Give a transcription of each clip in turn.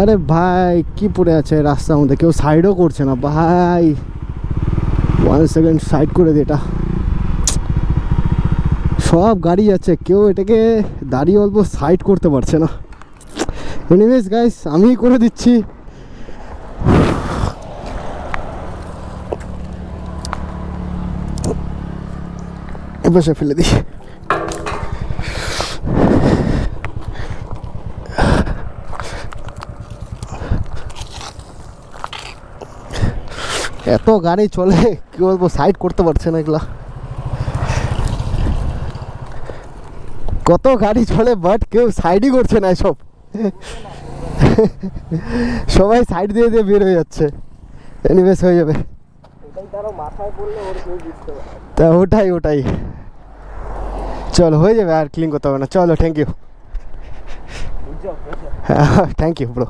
আরে ভাই কি পড়ে আছে রাস্তার মধ্যে, কেউ সাইডও করছে না ভাই। 1 সেকেন্ড সাইড করে দে, এটা সব গাড়ি আছে, কেউ এটাকে দাঁড়িয়ে অল্প সাইড করতে পারছে না। এনিওয়েজ গাইস, আমিই করে দিচ্ছি। এপাশে ফেলে দিই। এত গাড়ি চলে, কি বলবো, সাইড করতে পারছে না এগুলা। কত গাড়ি চলে বাট কেউ সাইডই করছে না এসব। সবাই সাইড দিয়ে দিয়ে বের হয়ে যাচ্ছে। এনিওয়েজ হয়ে যাবে, তা ওটাই চলো হয়ে যাবে, আর ক্লিন করতে হবে না। চলো, thank you. Thank you bro.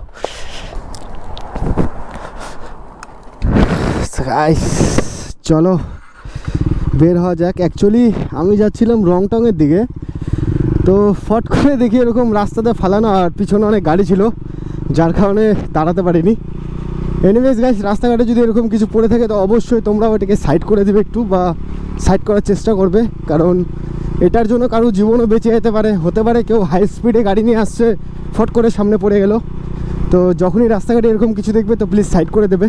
চলো বের হওয়া যাক। অ্যাকচুয়ালি আমি যাচ্ছিলাম রংটংয়ের দিকে, তো ফট করে দেখি এরকম রাস্তাতে ফালানো, আর পিছনে অনেক গাড়ি ছিল, যার কারণে দাঁড়াতে পারিনি। এনিওয়েজ গাইস, রাস্তাঘাটে যদি এরকম কিছু পড়ে থাকে তো অবশ্যই তোমরা ওটাকে সাইড করে দেবে একটু, বা সাইড করার চেষ্টা করবে, কারণ এটার জন্য কারো জীবনও বেঁচে যেতে পারে। হতে পারে কেউ হাই স্পিডে গাড়ি নিয়ে আসছে, ফট করে সামনে পড়ে গেল। তো যখনই রাস্তাঘাটে এরকম কিছু দেখবে তো প্লিজ সাইড করে দেবে।